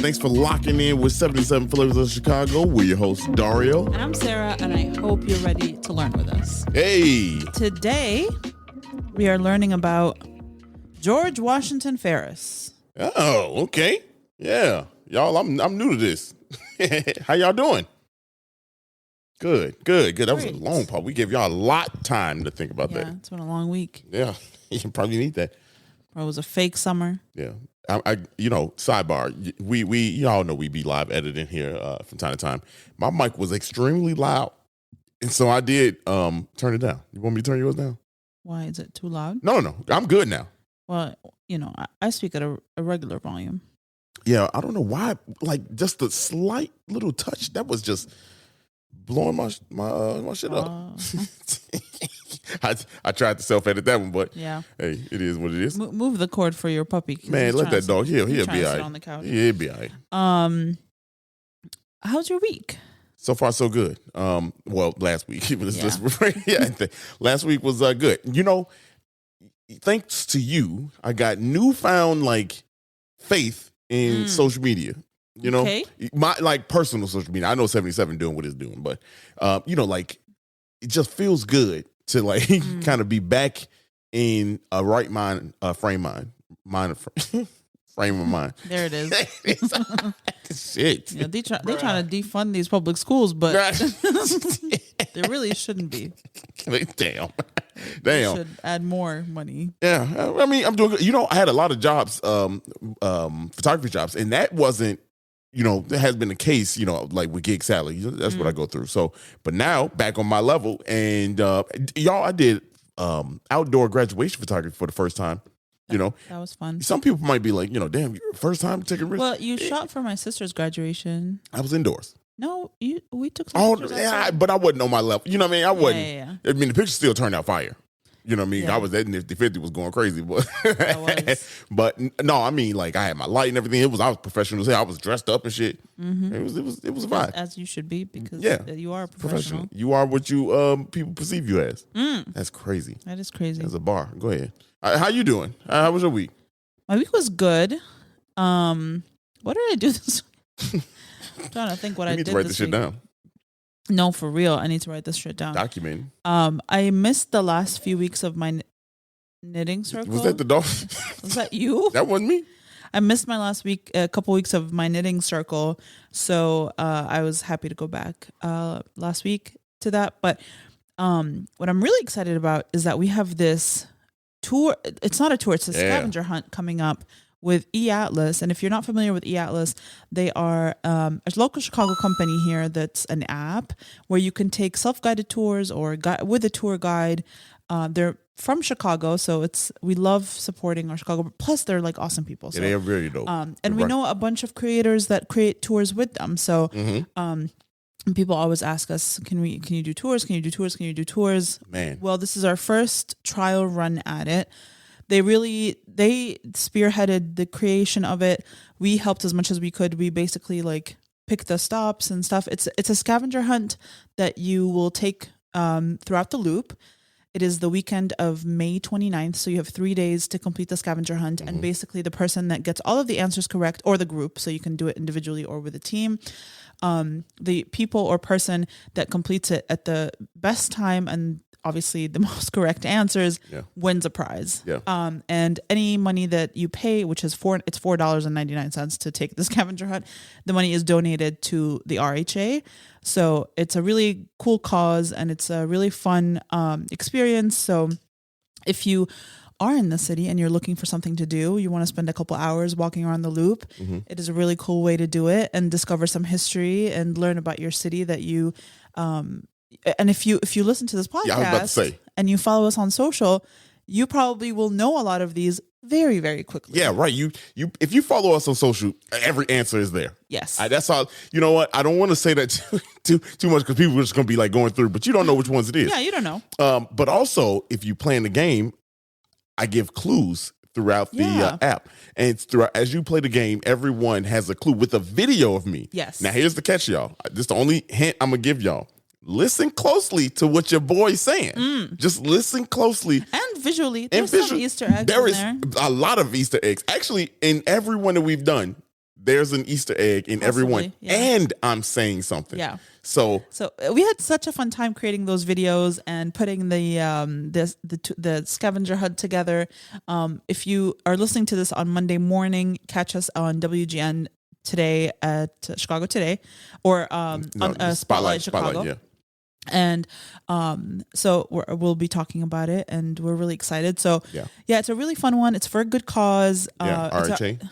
Thanks for locking in with 77 Flavors of Chicago. We're your hosts, Dario. And I'm Sarah, and I hope you're ready to learn with us. Hey. Today, we are learning about George Washington Ferris. Oh, okay. Yeah. Y'all, I'm new to this. How y'all doing? Good. That was a long part. We gave y'all a lot of time to think about that. Yeah, it's been a long week. Yeah, you probably need that. It was a fake summer. Yeah. I sidebar, we y'all know we be live editing here from time to time. My mic was extremely loud, and so I did turn it down. You want me to turn yours down? Why is it too loud? No, I'm good now. Well, I speak at a regular volume. Yeah, I don't know why. Like just the slight little touch that was just blowing my shit up. I tried to self-edit that one, but yeah. Hey, it is what it is. Move the cord for your puppy. Man, let that dog. He'll be all right. On the couch. Yeah, he'll be all right. How's your week? So far, so good. Well, last week it was just last week was good. Thanks to you, I got newfound faith in social media. Okay. My personal social media. I know 77 doing what it's doing, but it just feels good to kind of be back in a right frame of mind. There it is. Shit. Yeah, they're trying to defund these public schools, but they really shouldn't be. Damn. They should add more money. Yeah, I mean, I'm doing good. I had a lot of jobs, photography jobs, and that wasn't. That has been the case, with gig salary. That's what I go through. So, but now back on my level, and y'all, I did outdoor graduation photography for the first time. That was fun. Some people might be like, damn, first time taking risks. Well, you shot for my sister's graduation. I was indoors. No, we took some pictures outside. But I wasn't on my level. You know what I mean? I wasn't. Yeah. I mean, the picture still turned out fire. You know what I mean? Yeah. I was at Nifty 50 was going crazy, but but no, I mean, I had my light and everything. I was professional. I was dressed up and shit. Mm-hmm. It was a vibe. As you should be, because you are a professional. You are what you people perceive you as. That's crazy. That is crazy. That's a bar. Go ahead. How you doing? How was your week? My week was good. What did I do this week? I'm trying to think what I did. You need to write this shit down. No, for real. I need to write this shit down. Documenting. I missed the last few weeks of my knitting circle. Was that the dog? Was that you? That wasn't me. I missed my last week, a couple weeks of my knitting circle. So I was happy to go back last week to that. But what I'm really excited about is that we have this tour. It's not a tour. It's a scavenger hunt coming up with eAtlas. And if you're not familiar with eAtlas, they are a local Chicago company here that's an app where you can take self-guided tours or with a tour guide. They're from Chicago, so we love supporting our Chicago. Plus, they're awesome people. So, they are very dope. And we know a bunch of creators that create tours with them. So people always ask us, can you do tours? Can you do tours? Can you do tours? Man. Well, this is our first trial run at it. They spearheaded the creation of it. We helped as much as we could. We basically pick the stops and stuff. It's a scavenger hunt that you will take throughout the loop. It is the weekend of May 29th. So you have 3 days to complete the scavenger hunt. And basically the person that gets all of the answers correct, or the group, so you can do it individually or with a team, the people or person that completes it at the best time and obviously the most correct answers wins a prize. Yeah. And any money that you pay, which is it's $4.99 to take the scavenger hunt, the money is donated to the RHA. So it's a really cool cause and it's a really fun experience. So if you are in the city and you're looking for something to do, you want to spend a couple hours walking around the loop, it is a really cool way to do it and discover some history and learn about your city that you and if you listen to this podcast I was about to say. And you follow us on social, you probably will know a lot of these very, very quickly. Yeah, right. You if you follow us on social, every answer is there. Yes. That's how. You know what? I don't want to say that too much because people are just going to be going through, but you don't know which ones it is. Yeah, you don't know. But also, if you play in the game, I give clues throughout the app. And it's as you play the game, everyone has a clue with a video of me. Yes. Now, here's the catch, y'all. This is the only hint I'm going to give y'all. Listen closely to what your boy's saying. Just listen closely. And visually. There's some Easter eggs There in is there. a lot of Easter eggs. Actually, in every one that we've done, there's an Easter egg in everyone, yeah. and I'm saying something. Yeah. So we had such a fun time creating those videos and putting the scavenger hunt together. If you are listening to this on Monday morning, catch us on WGN today at Chicago Today, or on Spotlight Chicago. Yeah. And so we'll be talking about it, and we're really excited. So yeah, it's a really fun one. It's for a good cause. RHA.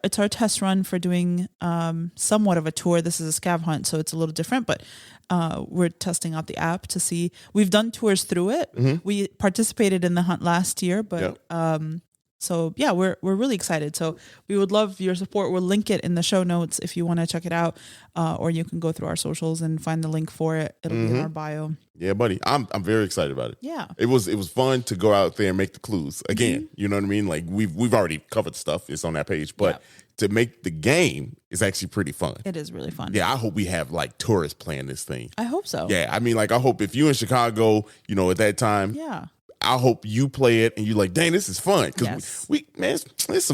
It's our test run for doing somewhat of a tour. This is a scav hunt, so it's a little different, but we're testing out the app to see. We've done tours through it. Mm-hmm. We participated in the hunt last year, but so yeah, we're really excited. So we would love your support. We'll link it in the show notes if you want to check it out, or you can go through our socials and find the link for it. It'll be in our bio. Yeah, buddy, I'm very excited about it. Yeah, it was fun to go out there and make the clues again. You know what I mean? Like we've already covered stuff. It's on that page, but to make the game is actually pretty fun. It is really fun. Yeah, I hope we have like tourists playing this thing. I hope so. Yeah, I mean, like I hope if you in Chicago, at that time. Yeah. I hope you play it and you're like, dang, this is fun. Because Yes.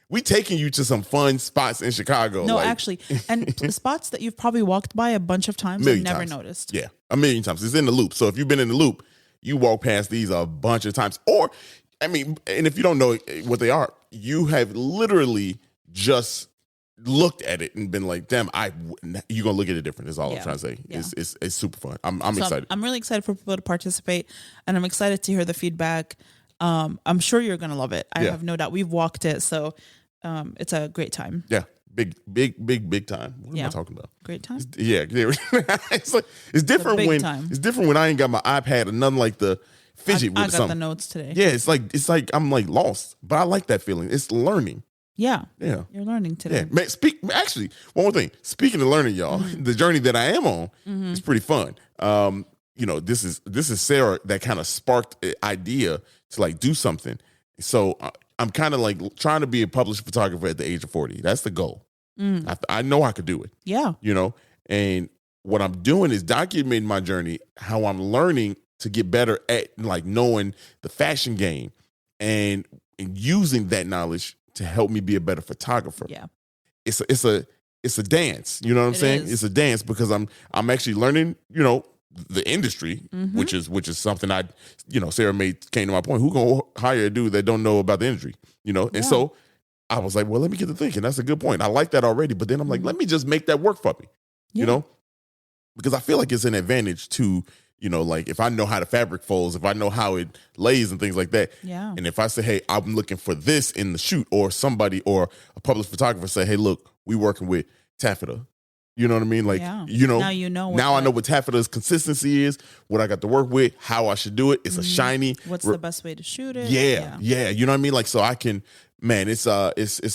we taking you to some fun spots in Chicago. No, actually. And spots that you've probably walked by a bunch of times and never noticed. Yeah, a million times. It's in the loop. So if you've been in the loop, you walk past these a bunch of times. Or, I mean, and if you don't know what they are, you have literally just looked at it and been like, damn, you're going to look at it different is all I'm trying to say. Yeah. It's super fun. I'm excited. I'm really excited for people to participate, and I'm excited to hear the feedback. I'm sure you're going to love it. I have no doubt. We've walked it, so it's a great time. Yeah. Big time. What am I talking about? Great time. It's different it's different when I ain't got my iPad and nothing like the fidget with something. I got the notes today. Yeah, it's like I'm like lost, but I like that feeling. It's learning. Yeah. You're learning today. Yeah. Actually, one more thing. Speaking of learning, y'all, the journey that I am on is pretty fun. This is Sarah that kind of sparked an idea to like do something. So I'm kind of like trying to be a published photographer at the age of 40. That's the goal. I know I could do it. Yeah. And what I'm doing is documenting my journey, how I'm learning to get better at like knowing the fashion game and using that knowledge to help me be a better photographer. Yeah. It's a dance. You know what I'm saying? It's a dance because I'm actually learning, the industry, which is something Sarah came to my point. Who gonna hire a dude that don't know about the industry? And so I was like, well, let me get to thinking. That's a good point. I like that already, but then I'm like, let me just make that work for me. Because I feel like it's an advantage to, like if I know how the fabric folds, if I know how it lays and things like that. Yeah. And if I say, hey, I'm looking for this in the shoot, or somebody or a published photographer say, hey, look, we working with taffeta. You know what I mean? Like, now I know what taffeta's consistency is, what I got to work with, how I should do it. It's a shiny. What's the best way to shoot it? Yeah. You know what I mean? Like, so I can, man, it's a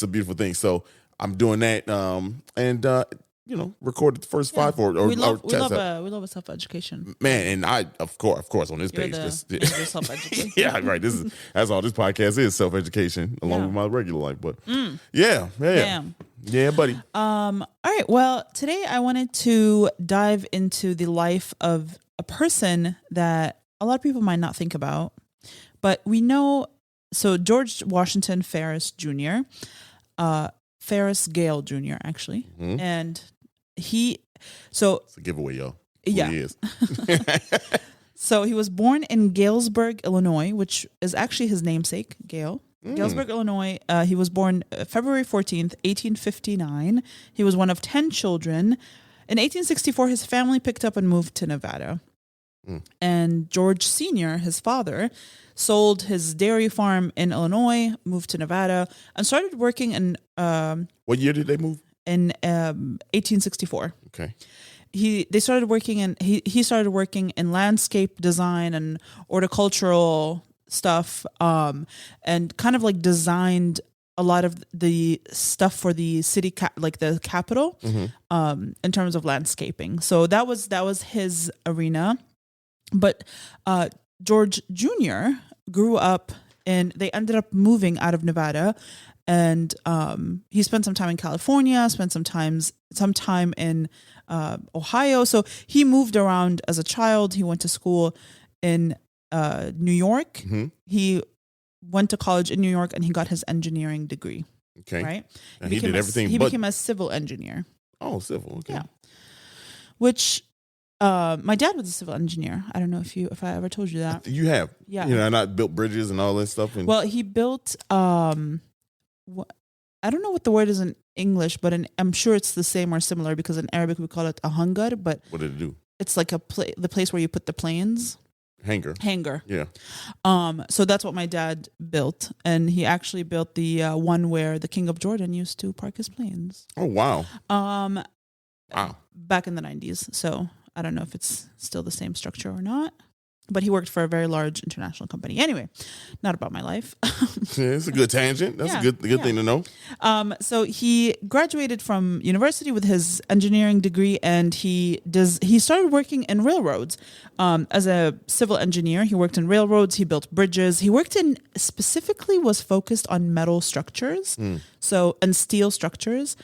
beautiful thing. So I'm doing that. Recorded the first 5 we love a self-education. Man, and I of course on this page. Self-education. Yeah, right. That's all this podcast is, self-education, along with my regular life. But yeah, buddy. All right. Well, today I wanted to dive into the life of a person that a lot of people might not think about, but we know. So George Washington Ferris Jr., Ferris Gale Jr. actually, and it's a giveaway, y'all. He is. So he was born in Galesburg, Illinois, which is actually his namesake, Gale. Galesburg, Illinois. He was born February 14th, 1859. He was one of 10 children. In 1864, his family picked up and moved to Nevada. And George Sr., his father, sold his dairy farm in Illinois, moved to Nevada, and started working in... what year did they move? In 1864. Okay. He started working in landscape design and horticultural stuff, and kind of like designed a lot of the stuff for the city, like the capital, in terms of landscaping. So that was his arena. But George Jr. grew up they ended up moving out of Nevada, and he spent some time in California, spent some time in Ohio. So he moved around as a child. He went to school in New York. He went to college in New York, and he got his engineering degree. Okay. Right. And he did everything. He became a civil engineer. Oh, civil. Okay. Yeah. Which my dad was a civil engineer. I don't know if I ever told you that. You have. Yeah. You know, and I built bridges and all that stuff. And Well, he built I don't know what the word is in English, but I'm sure it's the same or similar because in Arabic we call it a hangar, but what did it do? it's like the place where you put the planes. Hangar. Yeah. So that's what my dad built, and he actually built the one where the King of Jordan used to park his planes. Oh wow. Wow. Back in the 90s. So I don't know if it's still the same structure or not. But he worked for a very large international company. Anyway, not about my life. Yeah, it's a good tangent. That's a good thing to know. So he graduated from university with his engineering degree, and he started working in railroads. As a civil engineer, he worked in railroads. He built bridges. He was focused on metal structures, and steel structures.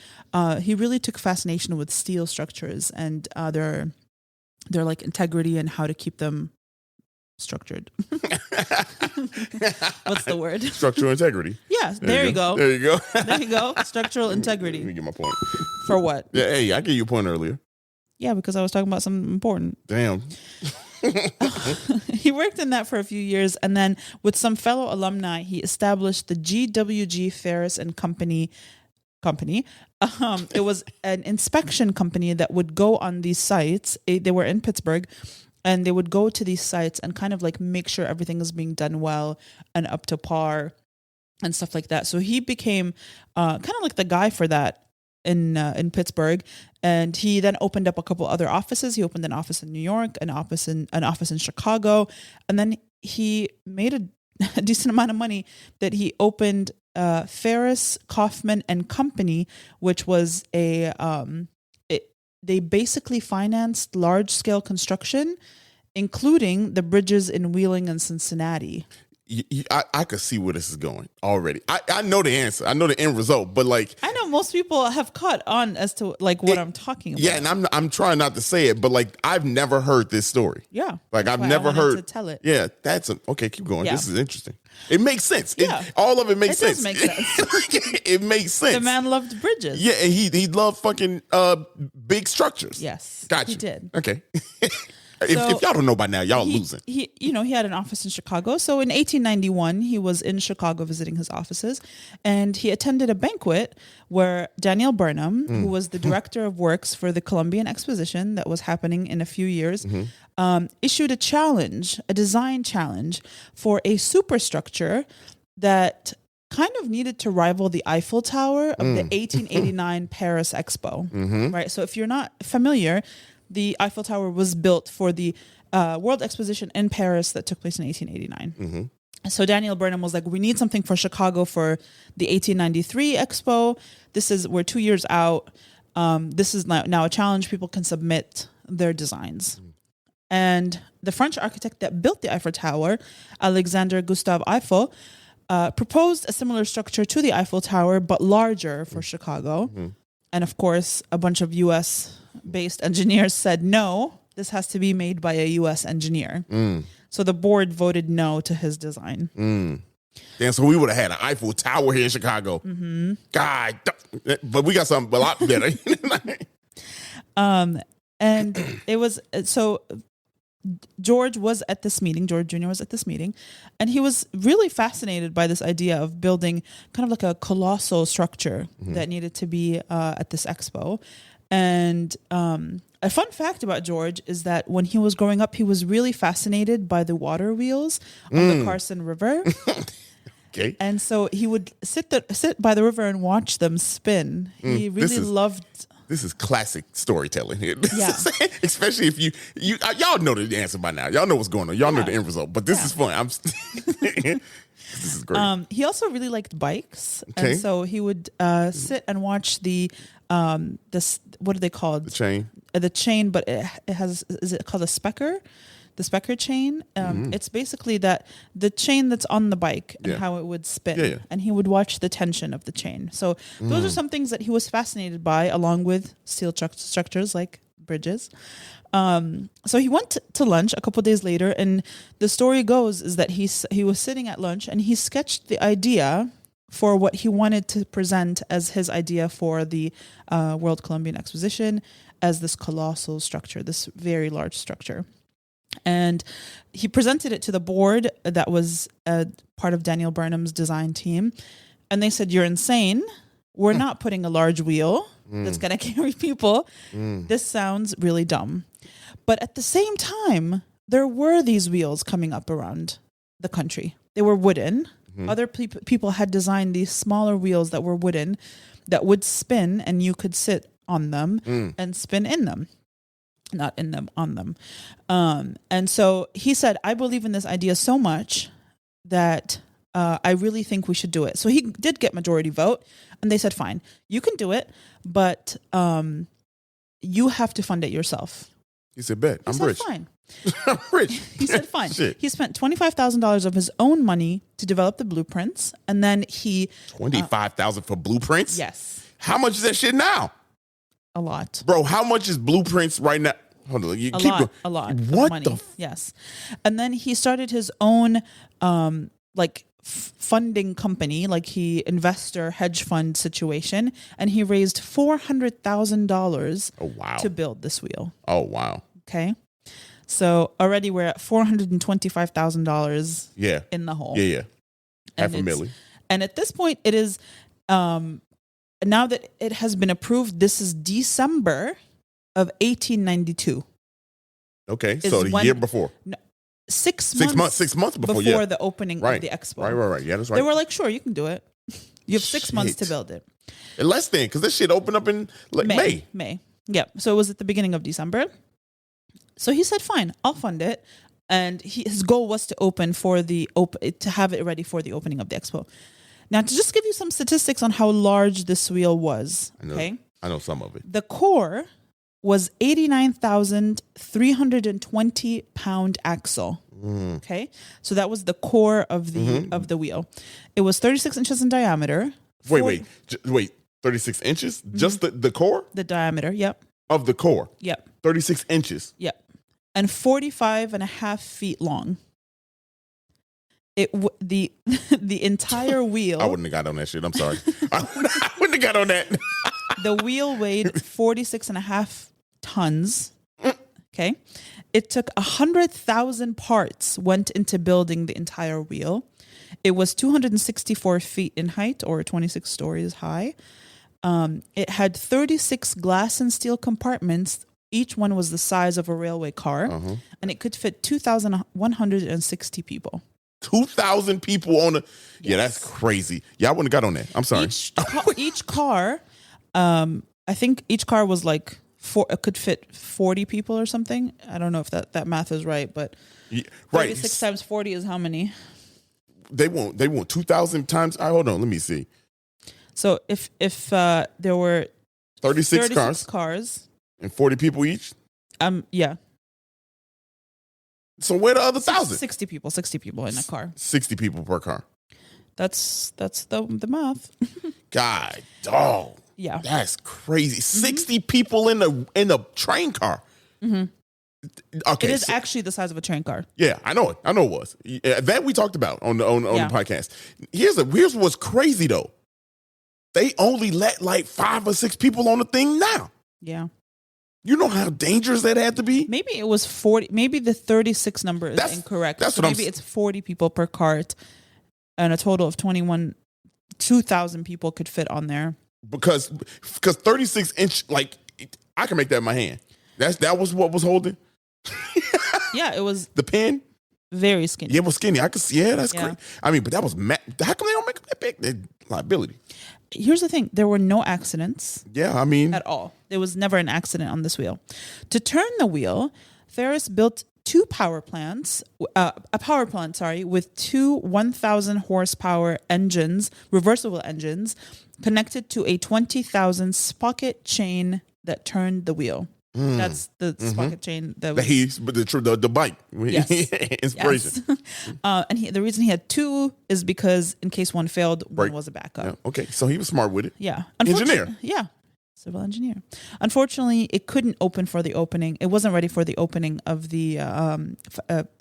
He really took fascination with steel structures and their like integrity and how to keep them structured. What's the word? Structural integrity. Yes, there you go. There you go. There you go. Structural integrity. Let me get my point. For what? Yeah, hey, I gave you a point earlier. Yeah, because I was talking about something important. Damn. He worked in that for a few years, and then with some fellow alumni, he established the GWG Ferris and Company. It was an inspection company that would go on these sites. They were in Pittsburgh. And they would go to these sites and kind of like make sure everything is being done well and up to par and stuff like that. So he became kind of like the guy for that in Pittsburgh. And he then opened up a couple other offices. He opened an office in New York, an office in Chicago, and then he made a decent amount of money that he opened Ferris, Kaufman and Company, which was they basically financed large-scale construction, including the bridges in Wheeling and Cincinnati. I could see where this is going already. I know the answer. I know the end result, but like I know most people have caught on as to like what I'm talking about. Yeah, and I'm trying not to say it, but like I've never heard this story. Yeah, like I've never heard to tell it. Yeah, okay. Keep going. Yeah. This is interesting. It makes sense. Yeah, all of it makes sense. It does make sense. It makes sense. The man loved bridges. Yeah, and he loved fucking big structures. Yes, gotcha. He did. Okay. If y'all don't know by now, y'all losing. He had an office in Chicago. So in 1891, he was in Chicago visiting his offices, and he attended a banquet where Daniel Burnham, who was the director of works for the Columbian Exposition that was happening in a few years, issued a design challenge for a superstructure that kind of needed to rival the Eiffel Tower of the 1889 Paris Expo. Right. So if you're not familiar, the Eiffel Tower was built for the World Exposition in Paris that took place in 1889. So Daniel Burnham was like, we need something for Chicago for the 1893 Expo. We're 2 years out. This is now a challenge. People can submit their designs. And the French architect that built the Eiffel Tower, Alexander Gustave Eiffel, proposed a similar structure to the Eiffel Tower, but larger for Chicago. And of course, a bunch of U.S.-based engineers said, no, this has to be made by a U.S. engineer. So the board voted no to his design. Damn, so we would have had an Eiffel Tower here in Chicago. God, but we got something a lot better. And it was, so George Jr. was at this meeting, and he was really fascinated by this idea of building kind of like a colossal structure that needed to be at this expo. And a fun fact about George is that when he was growing up, he was really fascinated by the water wheels on the Carson River. Okay. And so he would sit by the river and watch them spin. He really loved. This is classic storytelling here. Yeah. Especially if y'all know the answer by now. Y'all know what's going on. Y'all know the end result. But this is fun. This is great. He also really liked bikes, Okay. and so he would sit and watch the what are they called? The chain. The chain, but is it called a specker? The specker chain. It's basically the chain that's on the bike and how it would spin. Yeah. And he would watch the tension of the chain. So those are some things that he was fascinated by, along with steel structures like bridges. So he went to lunch a couple of days later, and the story goes is that he was sitting at lunch and he sketched the idea for what he wanted to present as his idea for the World Columbian Exposition as this colossal structure, this very large structure. And he presented it to the board that was part of Daniel Burnham's design team. And they said, "You're insane. We're not putting a large wheel that's going to carry people. This sounds really dumb." But at the same time, there were these wheels coming up around the country. They were wooden. Other people had designed these smaller wheels that were wooden that would spin, and you could sit on them and spin in them. Not in them, on them. And so he said, "I believe in this idea so much that I really think we should do it." So he did get majority vote, and they said, "Fine, you can do it, but you have to fund it yourself." He said, "Bet, I'm rich." Fine. I'm rich. He said, "Fine." Shit. He spent $25,000 of his own money to develop the blueprints, and then he $25,000 for blueprints. Yes, How much is that shit now, a lot. bro? How much is blueprints right now? Hold on, you A keep lot, going. a lot. of What money. the? Yes, and then he started his own funding company, like he investor hedge fund situation, and he raised $400,000 Oh wow. to build this wheel. Oh wow. Okay, so already we're at $425,000 Yeah. in the hole. Yeah. And Half a milli. And at this point, it is now that it has been approved. This is December of 1892. Okay, is so the when- year before. 6 months. 6 months before. before Yeah. the opening Right. of the expo. Right. Yeah, that's right. They were like, "Sure, you can do it. You have 6 months to Shit. build it." And less than, because this shit opened up in like May. Yeah. So it was at the beginning of December. So he said, "Fine, I'll fund it." And his goal was to open for to have it ready for the opening of the expo. Now, to just give you some statistics on how large this wheel was, okay? I know some of it. The core was 89,320 pound axle. Okay, so that was the core of the wheel. It was 36 inches in diameter. Wait. 36 inches? Just the core The diameter. Yep. of the core. Yep. 36 inches. Yep. And 45 and a half feet long. The entire wheel. I wouldn't have got on that shit. I'm sorry. I wouldn't have got on that. The wheel weighed 46 and a half tons. Okay. It took 100,000 parts went into building the entire wheel. It was 264 feet in height, or 26 stories high. It had 36 glass and steel compartments. Each one was the size of a railway car, and it could fit 2,160 people. 2,000 people on the. Yeah, that's crazy. Yeah, I wouldn't have got on that. I'm sorry. Each car, I think each car was like it could fit 40 people or something. I don't know if that math is right, but Yeah, right. 36 times 40 is how many? They want 2,000 times. Hold on, let me see. So if there were 36 cars, and 40 people each. yeah, So where the other 1,000? 60 people in a car. 60 people per car. That's the math. God, dog. Yeah. That's crazy. 60 people in a train car. Okay. It is actually the size of a train car. Yeah, I know it. I know it was. That we talked about on the podcast. Here's what's crazy though. They only let like 5 or 6 people on the thing now. Yeah. You know how dangerous that had to be? Maybe it was 40. Maybe the 36 number is incorrect. That's so what maybe it's 40 people per cart, and a total of 2,000 people could fit on there. Because 36 inch, like I can make that in my hand. That was what was holding. Yeah, it was The pen. very skinny. Yeah, it was skinny. I could see. Yeah, that's Yeah. crazy. I mean, but that was how come they don't make them that big? They're liability. Here's the thing: there were no accidents Yeah, I mean, at all. There was never an accident on this wheel. To turn the wheel, Ferris built a power plant, with two 1,000 horsepower engines, reversible engines, connected to a 20,000 sprocket chain that turned the wheel. That's the sprocket chain that was the bike. Yes. Inspiration. Yes. And the reason he had 2 is because in case one failed, one was a backup. Yeah, okay, so he was smart with it. Yeah. Engineer. Yeah. Civil engineer. Unfortunately, it couldn't open for the opening. It wasn't ready for the opening of the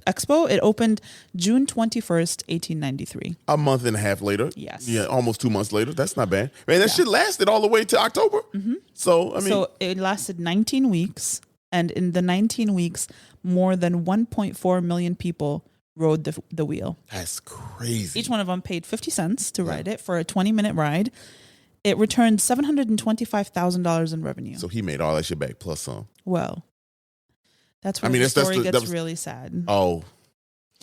expo. It opened June 21st, 1893. A month and a half later. Yes. Yeah, almost 2 months later. That's not bad. Man, that shit lasted all the way to October. So, I mean. So it lasted 19 weeks. And in the 19 weeks, more than 1.4 million people rode the wheel. That's crazy. Each one of them paid 50 cents to ride it for a 20-minute ride. It returned $725,000 in revenue. So he made all that shit back plus some. Well, that's where the story gets really sad. Oh,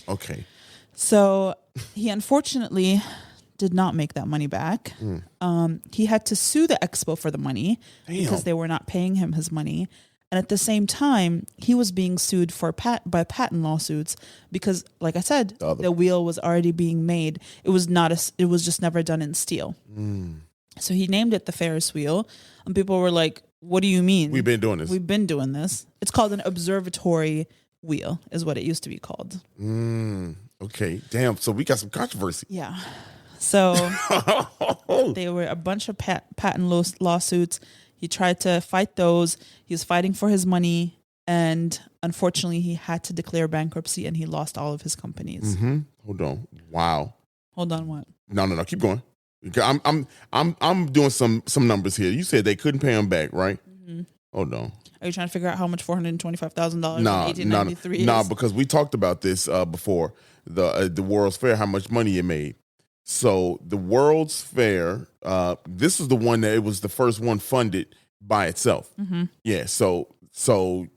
okay. So he unfortunately did not make that money back. He had to sue the expo for the money because they were not paying him his money. And at the same time, he was being sued by patent lawsuits because, like I said, the wheel was already being made. It was just never done in steel. So he named it the Ferris wheel, and people were like, "What do you mean? We've been doing this. We've been doing this." It's called an observatory wheel, is what it used to be called. Okay, damn. So we got some controversy. Yeah. So there were a bunch of patent lawsuits. He tried to fight those. He was fighting for his money, and unfortunately, he had to declare bankruptcy, and he lost all of his companies. Hold on. Wow. Hold on. What? No. Keep going. I'm doing some numbers here. You said they couldn't pay him back, right? Hold on. Are you trying to figure out how much $425,000 in 1893 is? No, because we talked about this before the World's Fair, how much money it made. So the World's Fair, this is the one that it was the first one funded by itself. Yeah. So you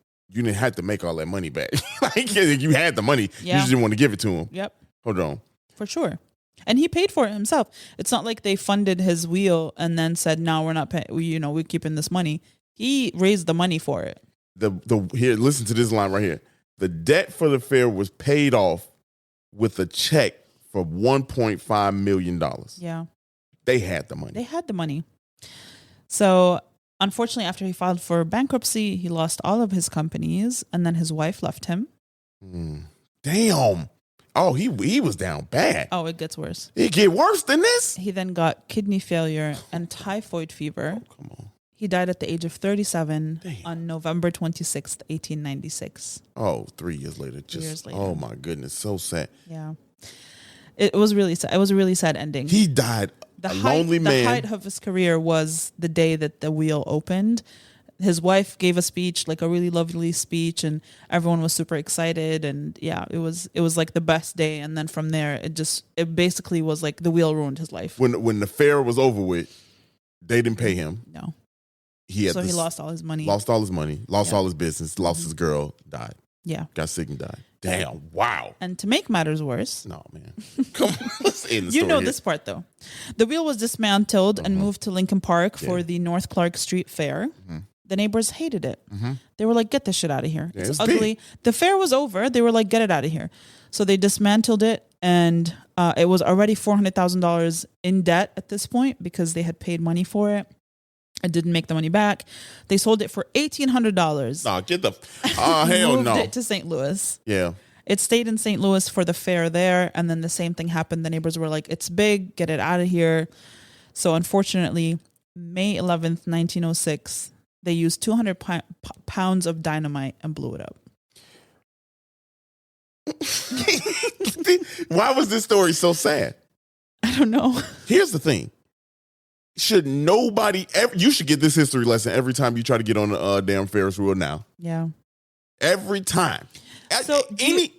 didn't have to make all that money back. Like you had the money, you just didn't want to give it to him. Yep. Hold on. For sure. And he paid for it himself. It's not like they funded his wheel and then said, "No, we're not paying. We're keeping this money." He raised the money for it. Here, listen to this line right here. The debt for the fair was paid off with a check for $1.5 million. Yeah, they had the money. They had the money. So, unfortunately, after he filed for bankruptcy, he lost all of his companies, and then his wife left him. Damn. Oh, he was down bad. Oh, it gets worse. It get worse than this? He then got kidney failure and typhoid fever. Oh, come on. He died at the age of 37 on November 26th, 1896. Oh, 3 years later. 3 years later. Oh, my goodness. So sad. Yeah. It was really sad. It was a really sad ending. He died lonely man. The height of his career was the day that the wheel opened. His wife gave a speech, like a really lovely speech, and everyone was super excited. And yeah, it was like the best day. And then from there, it basically was like the wheel ruined his life. When the fair was over with, they didn't pay him. No. He lost all his money. Lost all his money. Lost all his business. Lost his girl. Died. Yeah. Got sick and died. Damn. Wow. And to make matters worse. No, man. Come on. Let's end the story. You know this part, though. The wheel was dismantled and moved to Lincoln Park for the North Clark Street Fair. The neighbors hated it. They were like, "Get this shit out of here. It's ugly." Big. The fair was over. They were like, "Get it out of here." So they dismantled it, and it was already $400,000 in debt at this point because they had paid money for it. It didn't make the money back. They sold it for $1,800. No, get the hell moved no. it to St. Louis. Yeah. It stayed in St. Louis for the fair there, and then the same thing happened. The neighbors were like, "It's big. Get it out of here." So unfortunately, May 11th, 1906, they used 200 pounds of dynamite and blew it up. Why was this story so sad? I don't know. Here's the thing. Should nobody ever, you should get this history lesson every time you try to get on the damn Ferris wheel now. Yeah. Every time. So Okay.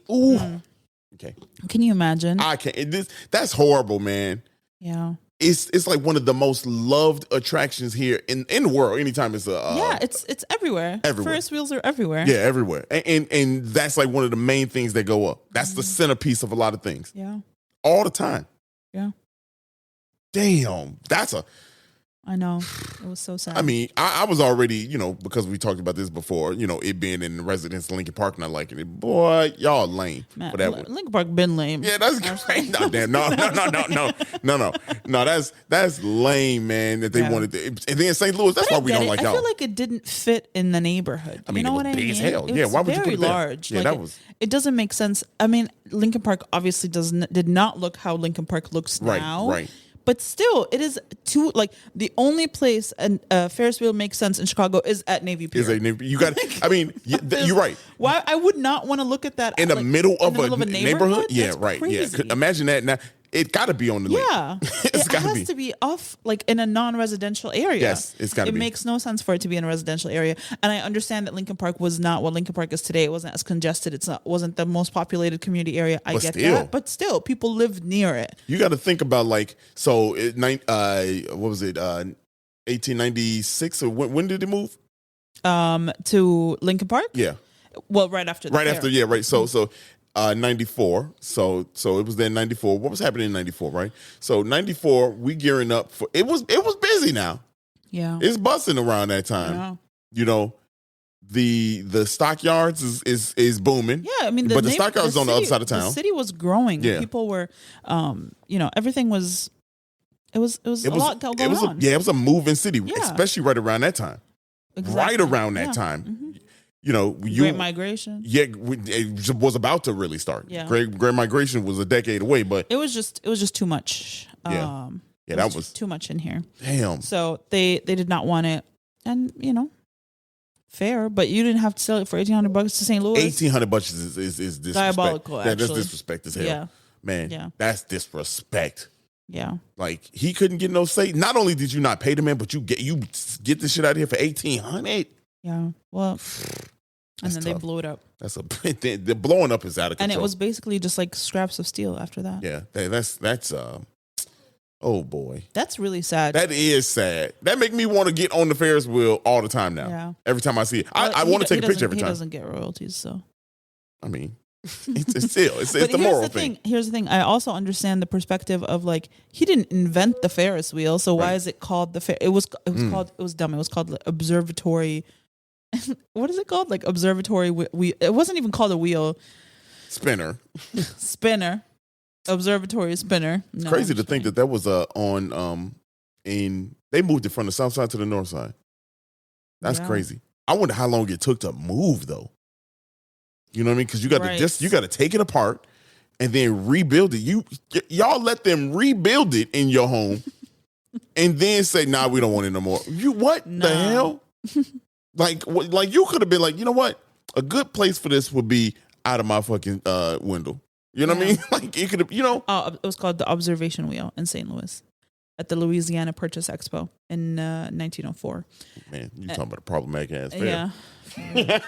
Can you imagine? I can't. That's horrible, man. Yeah. It's like one of the most loved attractions here in the world. Anytime it's it's everywhere. Ferris wheels are everywhere. Yeah, everywhere. And that's like one of the main things that go up. That's the centerpiece of a lot of things. Yeah. All the time. Yeah. Damn. I know. It was so sad. I mean, I was already, because we talked about this before, it being in the residence of Lincoln Park, not liking it. Boy, y'all lame Man, for that one. Lincoln Park been lame. Yeah, that's great. No, damn. No. That's lame, man, that they wanted to. And then St. Louis, that's why we don't like y'all. I feel like it didn't fit in the neighborhood. I mean, you know it was big as hell. It Yeah, was why would you put very it there? large. Yeah, like it doesn't make sense. I mean, Lincoln Park obviously did not look how Lincoln Park looks now. Right. but still, it is too like the only place and Ferris wheel makes sense in Chicago is at Navy Pier. You got. I mean, you're right. Why I would not want to look at that in the middle of a neighborhood. Yeah, That's right. crazy. Yeah, imagine that. Now it got to be on the lake. Yeah, it has to be off like in a non-residential area. Yes, it's got to be. It makes no sense for it to be in a residential area. And I understand that Lincoln Park was not what Lincoln Park is today. It wasn't as congested. Wasn't the most populated community area. I get that, but still, people lived near it. You got to think about what was it? 1896 or when did it move? To Lincoln Park. Yeah. Well, right after. Yeah, right. So 94. So it was then 94. What was happening in 94, right? So 94, we gearing up for it was busy now. Yeah. It's busting around that time. Yeah. You know, the stockyards is booming. Yeah, I mean, but the stockyards on the other side of town. The city was growing. Yeah. People were, everything was. It was a lot going on. It was a moving city, Yeah. especially right around that time. Exactly. Right around that time. Mm-hmm. You know, Great Migration. Yeah, it was about to really start. Yeah. Great Migration was a decade away, but it was just too much. Yeah, that was too much in here. Damn. So they did not want it, and fair, but you didn't have to sell it for $1,800 to St. Louis. $1,800 is disrespect. Diabolical. That's disrespect as hell. Yeah, man. Yeah, that's disrespect. Yeah, like he couldn't get no say. Not only did you not pay the man, but you get this shit out of here for $1,800. Yeah, well, and then tough. They blew it up. The blowing up is out of control. And it was basically just like scraps of steel after that. Yeah, that's oh boy, that's really sad. That is sad. That make me want to get on the Ferris wheel all the time now. Yeah. Every time I see it, I want to take a picture every time. He doesn't get royalties, so. I mean, it's the moral thing. Here's the thing. I also understand the perspective of like he didn't invent the Ferris wheel, so why is it called the It was called. It was dumb. It was called the observatory. What is it called? Like observatory wheel. It wasn't even called a wheel. Spinner. Observatory spinner. No, crazy to think that was on they moved it from the south side to the north side. That's crazy. I wonder how long it took to move though. You know what I mean? Because you got to take it apart and then rebuild it. Y'all let them rebuild it in your home and then say, "Nah, we don't want it no more." The hell? Like you could have been like, you know what? A good place for this would be out of my fucking window. You know what I mean? Like it could have, it was called the Observation Wheel in St. Louis at the Louisiana Purchase Expo in 1904. Man, you talking about a problematic ass fair. Yeah.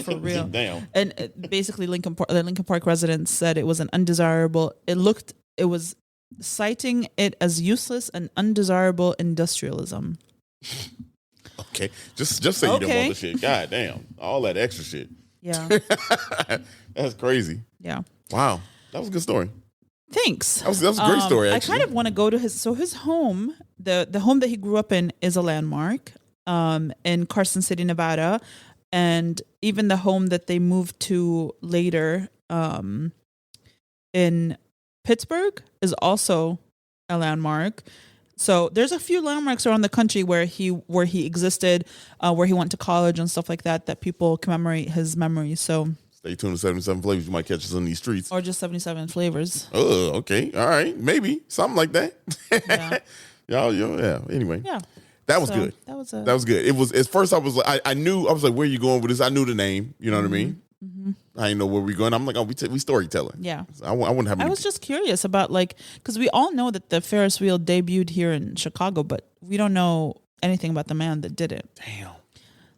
For real. Damn. And basically the Lincoln Park residents said it was an undesirable. It was citing it as useless and undesirable industrialism. Okay. Just say you don't want the shit. God damn. All that extra shit. Yeah. That's crazy. Yeah. Wow. That was a good story. Thanks. That was a great story, actually. I kind of want to go to his home, the home that he grew up in is a landmark in Carson City, Nevada. And even the home that they moved to later in Pittsburgh is also a landmark. So there's a few landmarks around the country where he existed, where he went to college and stuff like that people commemorate his memory. So stay tuned to 77 Flavors. You might catch us on these streets. Or just 77 Flavors. Oh, okay. All right. Maybe. Something like that. Yeah. Yeah. Anyway. Yeah. That was good. That was good. It was, at first I was like, I was like, where are you going with this? I knew the name. You know what I mean? Mm-hmm. I didn't know where we're going. I'm like, oh, we storytelling. Yeah. So I wouldn't have. I was just curious about because we all know that the Ferris wheel debuted here in Chicago, but we don't know anything about the man that did it. Damn.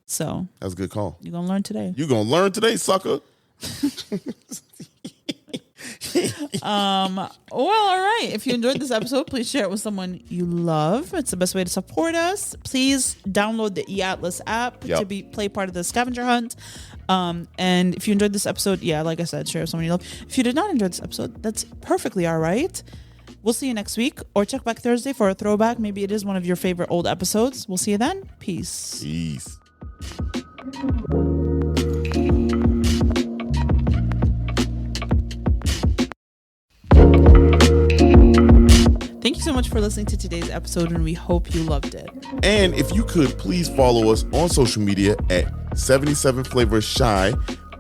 So. That was a good call. You're going to learn today. You're going to learn today, sucker. Well, all right. If you enjoyed this episode, please share it with someone you love. It's the best way to support us. Please download the eAtlas app to play part of the scavenger hunt. And if you enjoyed this episode, like I said, share it with someone you love. If you did not enjoy this episode, that's perfectly all right. We'll see you next week, or check back Thursday for a throwback. Maybe it is one of your favorite old episodes. We'll see you then. Peace. Thank you so much for listening to today's episode, and we hope you loved it. And if you could, please follow us on social media at 77 Flavors Shy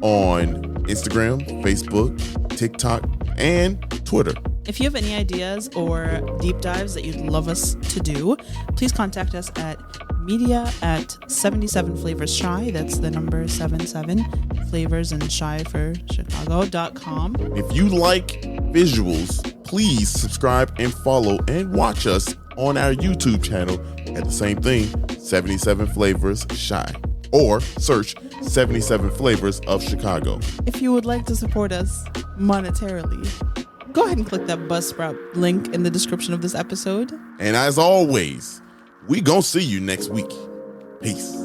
on Instagram, Facebook, TikTok, and Twitter. If you have any ideas or deep dives that you'd love us to do, please contact us at media@77flavorsShy. That's the number 77 flavors and shy for Chicago.com. If you like visuals, please subscribe and follow and watch us on our YouTube channel at the same thing, 77 Flavors Shy, or search 77 Flavors of Chicago. If you would like to support us monetarily, go ahead and click that Buzzsprout link in the description of this episode. And as always, we gonna see you next week. Peace.